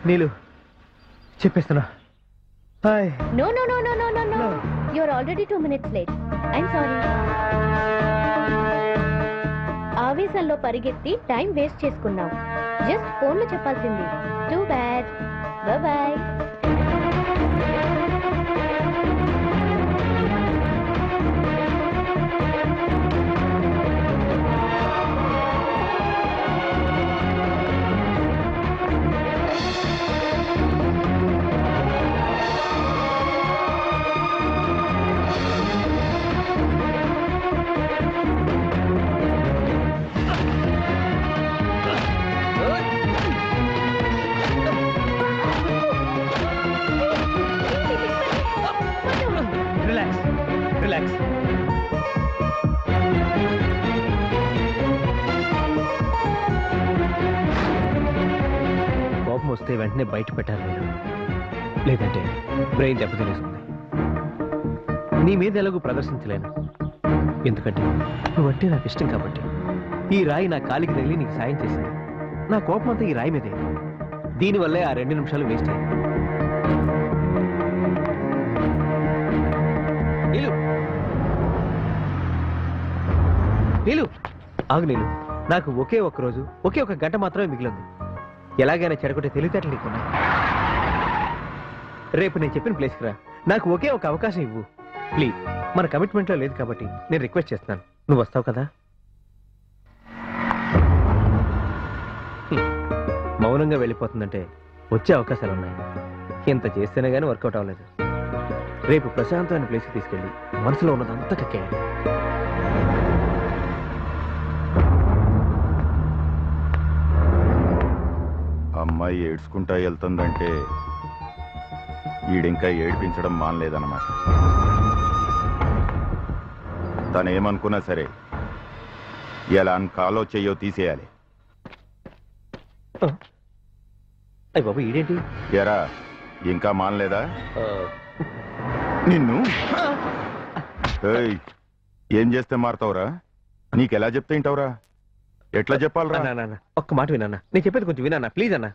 నీలు చెప్పేస్తున్నా. Hi. No, no, no, no, no, no, no. You're already 2 minutes late. I'm sorry. ఆవేశంలో పరిగెత్తి time waste చేసుకున్నావు. Just ఫోన్లో చెప్పాల్సింది. Too bad. Bye. Relax relax. కోపం వస్తే వెంటనే బయట పెట్టాలి నేను, లేదంటే బ్రెయిన్ దెబ్బతినేస్తుంది. నీ మీద ఎలాగూ ప్రదర్శించలేను, ఎందుకంటే నువ్వంటే నాకు ఇష్టం కాబట్టి. ఈ రాయి నా కాలికి తగిలి నీకు సాయం చేసింది. నా కోపం అంతా ఈ రాయి మీదే. దీనివల్లే ఆ 2 నిమిషాలు వేస్ట్ అయ్యాయి. నీలు నీలు ఆగు నీలు. నాకు ఒకే ఒక్క రోజు, ఒకే ఒక గంట మాత్రమే మిగిలింది. ఎలాగైనా చెడగొట్టే తెలివితేటలు నీకున్నా. రేపు నేను చెప్పిన ప్లేస్కి రా. నాకు ఒకే ఒక అవకాశం ఇవ్వు ప్లీజ్. మన కమిట్మెంట్లో లేదు కాబట్టి నేను రిక్వెస్ట్ చేస్తున్నాను. నువ్వు వస్తావు కదా? మౌనంగా వెళ్ళిపోతుందంటే వచ్చే అవకాశాలు ఉన్నాయి. ఇంత చేస్తేనే కానీ వర్కౌట్ అవ్వలేదు. రేపు ప్రశాంతమైన ప్లేస్కి తీసుకెళ్ళి మనసులో ఉన్నదంతా కక్కేయాలి. అమ్మాయి ఏడ్చుకుంటా వెళ్తుందంటే ఈడింకా ఏడిపించడం మానలేదన్నమాట. తనేమనుకున్నా సరే ఎలా కాలో చెయ్యో తీసేయాలి. అయ్య బాబు ఈడేంటి? ఎరా ఇంకా మానలేదా నిన్ను? ఏయ్, ఏం చేస్తే మారుతావురా? నీకెలా చెప్తే వింటావురా? ఎట్లా చెప్పాలరా? ఒక్క మాట వినన్నా, నేను చెప్పేది కొంచెం వినన్నా ప్లీజ్ అన్నా.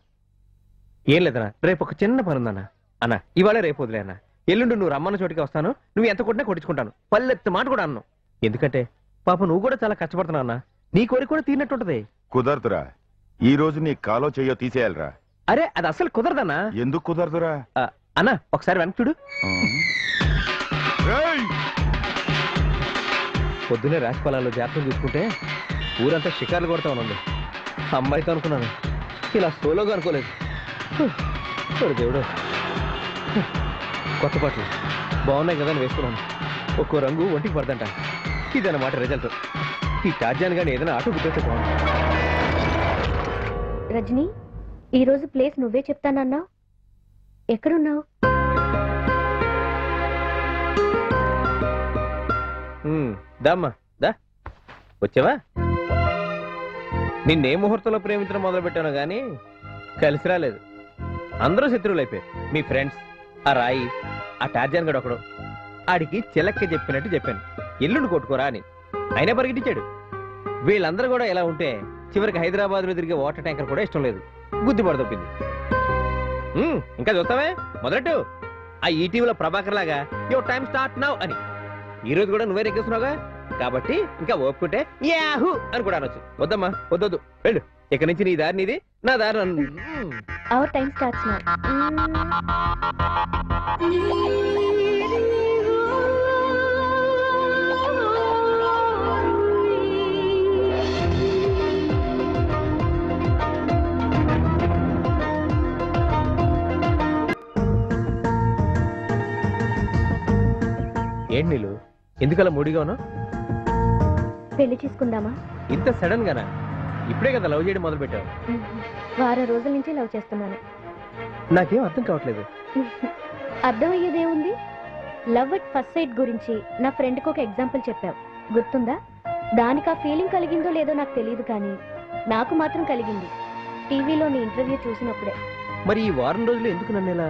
ఏం లేదన్నా, రేపు ఒక చిన్న పని ఉందన్నా. అన్నా ఇవాళ రేపు వదిలే అన్న. ఎల్లుండి నువ్వు రమ్మన్న చోటికి వస్తాను. నువ్వు ఎంత కొట్టినా కొట్టించుకుంటాను. పల్లెత్త మాట కూడా అన్నాను. ఎందుకంటే పాప నువ్వు కూడా చాలా కష్టపడుతున్నావు అన్నా. నీ కోరిక కూడా తీరినట్టుంటది. కుదరదురా. ఈ రోజు నీ కాలో చెయ్యో తీసేయాలరా. అరే అది అసలు కుదరదన్నా. ఎందుకు కుదరదురా? అన్నా ఒకసారి వెనక్కి చూడు. పొద్దునే రాశి పొలాల్లో జాతకం చూసుకుంటే ఊరంతా షికార్లు కొడతా ఉంది. అమ్మాయితో అనుకున్నాను, ఇలా సోలోగా అనుకోలేదు. దేవుడు, కొత్త బట్టలు బాగున్నాయి కదా అని వేసుకున్నాను. ఒక్కో రంగు ఒంటికి పడదంట. ఇదన్నమాట రిజల్ట్. ఈ టార్జాన్ గాని ఏదైనా ఆటో గుర్తొస్తే బాగుంది. రజనీ, ఈరోజు ప్లేస్ నువ్వే చెప్తానన్నావు. ఎక్కడున్నావు? దామ్మా దా. వచ్చావా? నిన్నే ముహూర్తంలో ప్రేమించడం మొదలు పెట్టాను గానీ కలిసి రాలేదు. అందరూ శత్రువులు అయిపోయారు. మీ ఫ్రెండ్స్, ఆ రాయి, ఆ టార్జాన్ గడు ఒకడు. ఆడికి చిలక్క చెప్పినట్టు చెప్పాను, ఎల్లుండి కొట్టుకోరా అని. అయినా పరిగెట్టించాడు. వీళ్ళందరూ కూడా ఎలా ఉంటే చివరికి హైదరాబాద్ లో తిరిగే వాటర్ ట్యాంకర్ కూడా ఇష్టం లేదు. బుద్ధి పడదొప్పింది. ఇంకా చూస్తావే మొదలెట్టు. ఆ ఈటీవీలో ప్రభాకర్ లాగా యువర్ టైం స్టార్ట్ నౌ అని. ఈ రోజు కూడా నువ్వే రెక్కిస్తున్నావుగా, కాబట్టి ఇంకా ఒప్పుకుంటే యాహూ అని కూడా అనొచ్చు. వద్దమ్మా వద్దొద్దు, వెళ్ళు. ఇక నుంచి నీ దారి నీది, నా దారి అవర్ టైం స్టార్ట్స్ నౌ. ఏంటి నీళ్ళు, ఎందుకలా మూడిగా ఉన్నావు? పెళ్లి చేసుకుందామా? ఇంత సడన్ గానా? ఇప్పుడే కదా లవ్ చేయడం మొదలు పెట్టావు. వారం రోజుల నుంచి లవ్ చేస్తున్నాను. నాకేం అర్థం కావట్లేదు. అర్థమయ్యేదేముంది? లవ్ అట్ ఫస్ట్ సైట్ గురించి నా ఫ్రెండ్కి ఒక ఎగ్జాంపుల్ చెప్పావు, గుర్తుందా? దానికి ఆ ఫీలింగ్ కలిగిందో లేదో నాకు తెలియదు, కానీ నాకు మాత్రం కలిగింది టీవీలో నీ ఇంటర్వ్యూ చూసినప్పుడే. మరి ఈ వారం రోజులు ఎందుకు నన్ను ఇలా?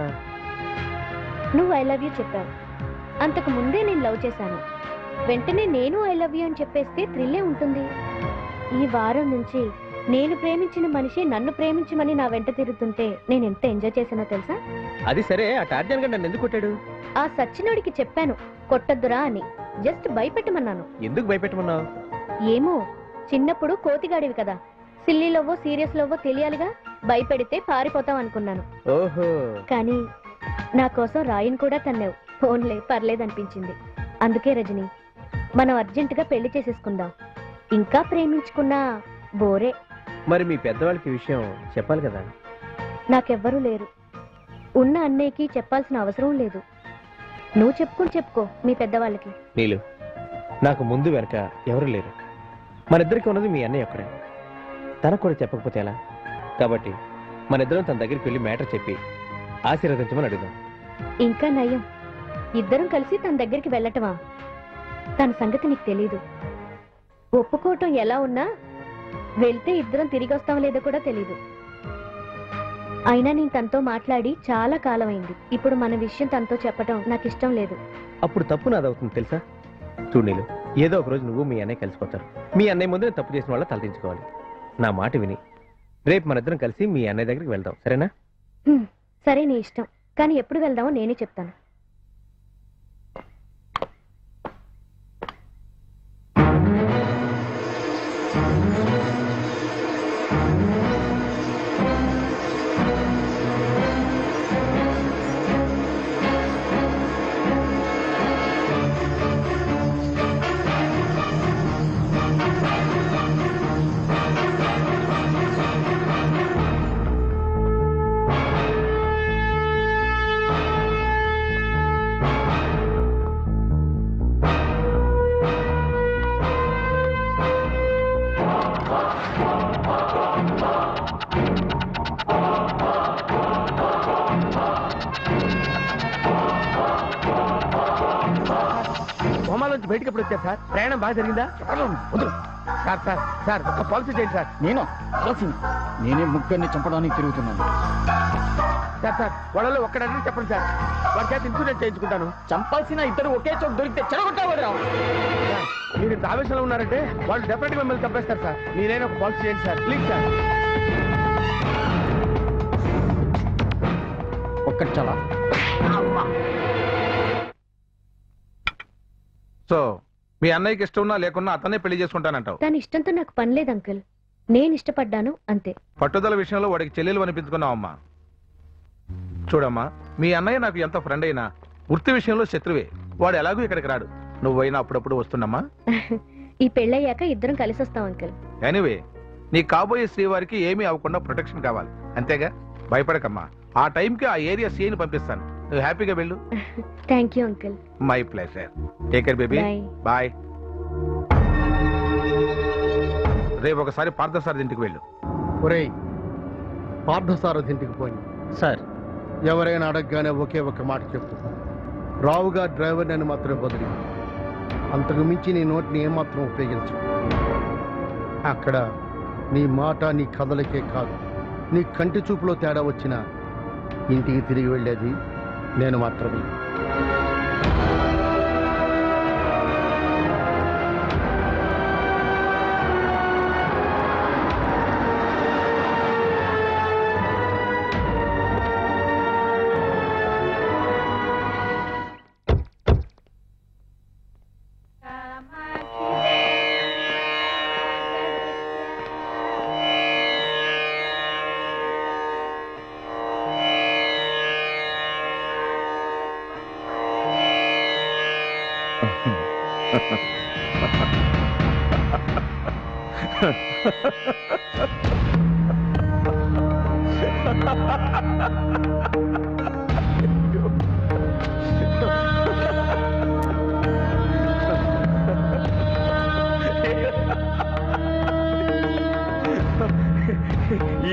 నువ్వు ఐ లవ్ యూ చెప్పావు. అంతకు ముందే నేను లవ్ చేశాను. వెంటనే నేను ఐ లవ్ యూ అని చెప్పేస్తే థ్రిల్లే ఉంటుంది. ఈ వారం నుంచి నేను ప్రేమించిన మనిషి నన్ను ప్రేమించమని నా వెంట తిరుగుతుంటే నేను ఎంత ఎంజాయ్ చేసినా తెలుసా? అది సరే, ఆ టార్జన్ గడు నన్ను ఎందుకు కొట్టాడు? ఆ సచ్చినోడికి చెప్పాను కొట్టద్దురా అని. జస్ట్ భయపెట్టమన్నాను. ఎందుకు భయపెట్టమన్నావు? ఏమో, చిన్నప్పుడు కోతిగాడివి కదా, సిల్లీలోవో సీరియస్ లోవో తెలియాలిగా. భయపెడితే పారిపోతాం అనుకున్నాను. ఓహో, కానీ నా కోసం రాయిని కూడా తన్నావు. ఫోన్లే పర్లేదనిపించింది. అందుకే రజని, మనం అర్జెంటుగా పెళ్లి చేసేసుకుందాం. ఇంకా ప్రేమించుకున్నా బోరే. మరి మీ పెద్దవాళ్ళకి ఈ విషయం చెప్పాలి కదా. నాకెవ్వరూ లేరు. ఉన్న అన్నయ్యకి చెప్పాల్సిన అవసరం లేదు. నువ్వు చెప్పుకో మీ పెద్దవాళ్ళకి. నీలు, నాకు ముందు వెనక ఎవరు లేరు. మన ఇద్దరికి ఉన్నది మీ అన్నయ్య ఒక్కడే. తనకు కూడా చెప్పకపోతే ఎలా? కాబట్టి మన ఇద్దరం తన దగ్గరికి వెళ్ళి మ్యాటర్ చెప్పి ఆశీర్వదించమని అడుగుదాం. ఇంకా నయం, ఇద్దరం కలిసి తన దగ్గరికి వెళ్ళటమా? తన సంగతి నీకు తెలీదు. ఒప్పుకోవటం ఎలా ఉన్నా వెళ్తే ఇద్దరం తిరిగి వస్తాం లేదో కూడా తెలీదు. అయినా నేను తనతో మాట్లాడి చాలా కాలమైంది. ఇప్పుడు మన విషయం తనతో చెప్పటం నాకు ఇష్టం లేదు. అప్పుడు తప్పు నాదవుతుంది తెలుసా? చూడు నీలు, ఏదో ఒక రోజు నువ్వు మీ అన్నయ్య కలిసిపోతారు. మీ అన్నయ్య ముందు నేను తప్పు చేసిన వాళ్ళ తలదించుకోవాలి. నా మాట విని రేపు మన ఇద్దరం కలిసి మీ అన్నయ్య దగ్గరికి వెళ్దాం, సరేనా? సరే, నీ ఇష్టం. కానీ ఎప్పుడు వెళ్దామో నేనే చెప్తాను. హోమాలోంచి బయటకి ఎప్పుడు వచ్చారు సార్? ప్రయాణం బాగా జరిగిందా? సార్ సార్ సార్ ఒక పాలసీ చేయండి సార్. నేనే ముగ్గురిని చంపడానికి తిరుగుతున్నాను. సార్ సార్ వాళ్ళలో ఒక్కడని చెప్పండి సార్, వాడి చేత ఇన్సూరెన్స్ చేయించుకుంటాను. చంపాల్సిన ఇద్దరు ఒకే చోటు దొరికితే చెడగొట్టావు. మీరు ఇంత ఆవేశంలో ఉన్నారంటే వాళ్ళు డెఫినెట్ గా మిమ్మల్ని చంపేస్తారు సార్. మీరైనా ఒక పాలసీ చేయండి సార్, ప్లీజ్ సార్. ఒక్కటి చాలా. సో మీ అన్నయ్యకి ఇష్టం ఉన్నా లేకున్నా అతనే పెళ్లి చేసుకుంటానంటావు. తన ఇష్టంతో నాకు పని లేదు అంకుల్. నేను ఇష్టపడ్డాను అంతే. పట్టుదల విషయంలో వాడికి చెల్లెలు అనిపించుకున్నావమ్మా. చూడమ్మా, మీ అన్నయ్య నాకు ఎంత ఫ్రెండ్ అయినా వృత్తి విషయంలో శత్రువే. వాడు ఎలాగూ ఇక్కడికి రాడు. నువ్వైనా అప్పుడప్పుడు వస్తున్నమ్మా. ఈ పెళ్ళయ్యాక ఇద్దరం కలిసి వస్తాం అంకుల్. ఎనీవే, నీ కాబోయే శ్రీవారికి ఏమీ అవ్వకుండా ప్రొటెక్షన్ కావాలి, అంతేగా? భయపడకమ్మా. ఆ టైంకి ఆ ఏరియా సీని పంపిస్తాను. నువ్వు హ్యాపీగా వెళ్ళు. Thank you uncle. My pleasure. Take care baby. Bye. Bye. రేపు ఒకసారి పార్థసారథి ఇంటికి వెళ్ళు. ఒరేయ్, పార్థసారథి ఇంటికి పోయి సార్, ఎవరైనా అడగగానే ఒకే ఒక మాట చెప్పు. రావుగా డ్రైవర్ అని మాత్రం బదిలీ. అంతకు మించి నీ నోటిని ఏమాత్రం ఉపయోగించు. అక్కడ నీ మాట నీ కథలకే కాదు, నీ కంటి చూపులో తేడా వచ్చినా ఇంటికి తిరిగి వెళ్ళేది నేను మాత్రమే.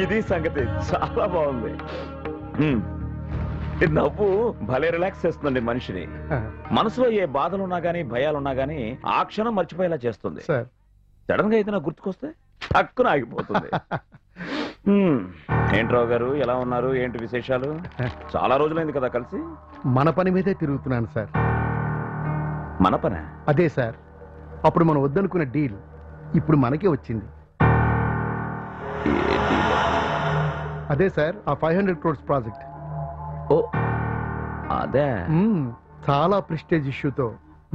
ఇది సంగతి చాలా బాగుంది. ఈ నవ్వు భలే రిలాక్స్ చేస్తుందండి మనిషిని. మనసులో ఏ బాధలున్నా గానీ భయాలున్నా గానీ ఆ క్షణం మర్చిపోయేలా చేస్తుంది. సార్, సడన్ గా అయితే నాకు గుర్తుకొస్తే హక్కున ఆగిపోతుంది. ఏంట్రావు గారు, ఎలా ఉన్నారు? ఏంటి విశేషాలు? చాలా రోజులైంది కదా కలిసి. మన పని మీదే తిరుగుతున్నాను సార్. మన పనే? అదే సార్, అప్పుడు మనం వద్దనుకున్న డీల్ ఇప్పుడు మనకే వచ్చింది. అదే సార్ ఆ 500 crores ప్రాజెక్ట్. ఓ అదే. చాలా ప్రెస్టేజ్ ఇష్యూతో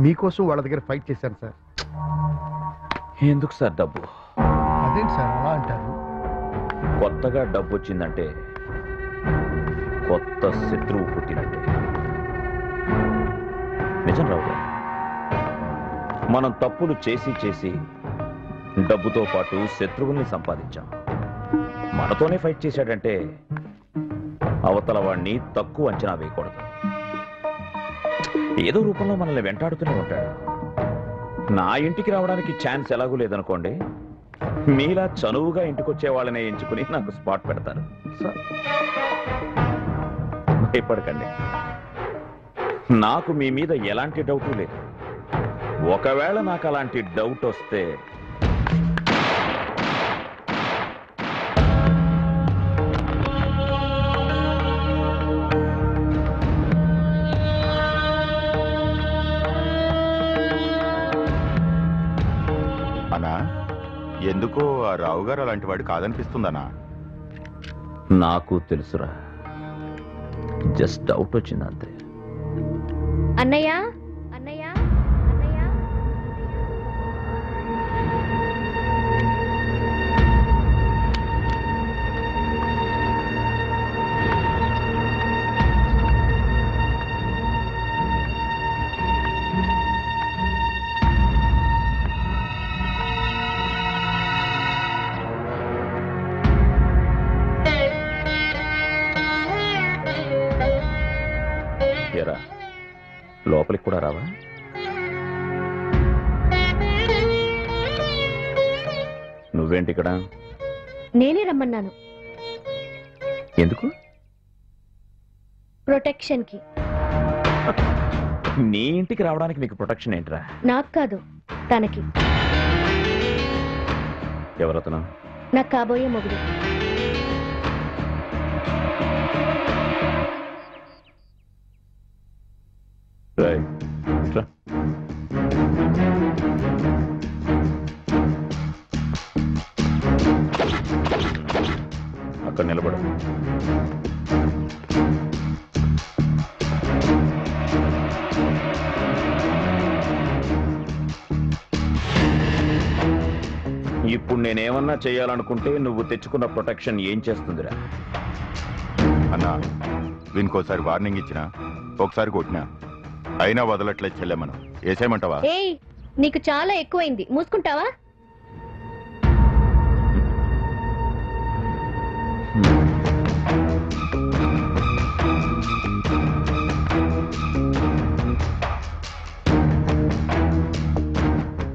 మీకోసం వాళ్ళ దగ్గర ఫైట్ చేశాను సార్. ఎందుకు సార్ డబ్బు? అదేంటి సార్ అలా అంటారు? కొత్తగా డబ్బు వచ్చిందంటే కొత్త శత్రువు పుట్టినట్టే. నిజం రావు గారు, మనం తప్పులు చేసి చేసి డబ్బుతో పాటు శత్రువుల్ని సంపాదించాం. మనతోనే ఫైట్ చేశాడంటే అవతల వాణ్ణి తక్కువ అంచనా వేయకూడదు. ఏదో రూపంలో మనల్ని వెంటాడుతూనే ఉంటాడు. నా ఇంటికి రావడానికి ఛాన్స్ ఎలాగూ లేదనుకోండి, మీలా చనువుగా ఇంటికొచ్చే వాళ్ళనే ఎంచుకుని నాకు స్పాట్ పెడతారు. భయపడకండి, నాకు మీ మీద ఎలాంటి డౌట్ లేదు. ఒకవేళ నాకు అలాంటి డౌట్ వస్తే అన్నా, ఎందుకో ఆ రావు గారు అలాంటి వాడు కాదనిపిస్తుందనా? నాకు తెలుసురా, జస్ట్ డౌట్ వచ్చింది అంతే. అన్నయ్య అన్నయ్య అన్నయ్య ఎరా, లోపలికి కూడా రావా? నువ్వేంటి ఇక్కడ? నేనే రమ్మన్నాను. ఎందుకు? ప్రొటెక్షన్ కి. నీ ఇంటికి రావడానికి నీకు ప్రొటెక్షన్ ఏంట్రా? నాకు కాదు, తనకి. ఎవరతను? నాకు కాబోయే మొగుడు. ఇట్రా. అక్కడ నిలబడు. ఇప్పుడు నేనేమన్నా చేయాలనుకుంటే నువ్వు తెచ్చుకున్న ప్రొటెక్షన్ ఏం చేస్తుందిరా? అన్నా, వీనికోసారి వార్నింగ్ ఇచ్చినా, ఒకసారి కొట్టినా, అయినా వదలట్లేదు చెల్లెమ్మను. వేసేయమంటావా? ఏయ్, నీకు చాలా ఎక్కువైంది, మూసుకుంటావా?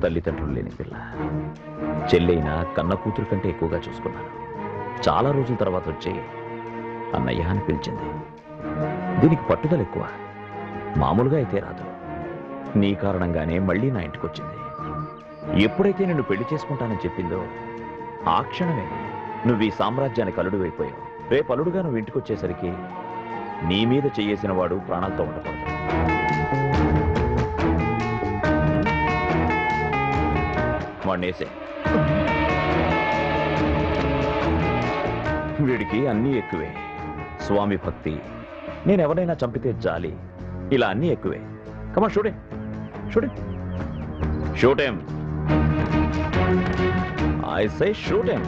తల్లిదండ్రులు లేని పిల్ల, చెల్లైనా కన్న కూతురు కంటే ఎక్కువగా చూసుకున్నాను. చాలా రోజుల తర్వాత వచ్చి అన్నయ్య అని పిలిచింది. దీనికి పట్టుదల ఎక్కువ, మామూలుగా అయితే రాదు. నీ కారణంగానే మళ్ళీ నా ఇంటికి వచ్చింది. ఎప్పుడైతే నిన్ను పెళ్లి చేసుకుంటానని చెప్పిందో ఆ క్షణమే నువ్వు ఈ సామ్రాజ్యానికి అల్లుడు అయిపోయావు. రేపు అల్లుడుగా నువ్వు ఇంటికి వచ్చేసరికి నీ మీద చేయేసిన వాడు ప్రాణాలతో ఉండకూడదు. వాణ్ణేసే. వీడికి అన్నీ ఎక్కువే. స్వామి భక్తి, నేనెవరైనా చంపితే జాలి, ఇలా అన్నీ ఎక్కువే. Come on shoot him. I say shoot him.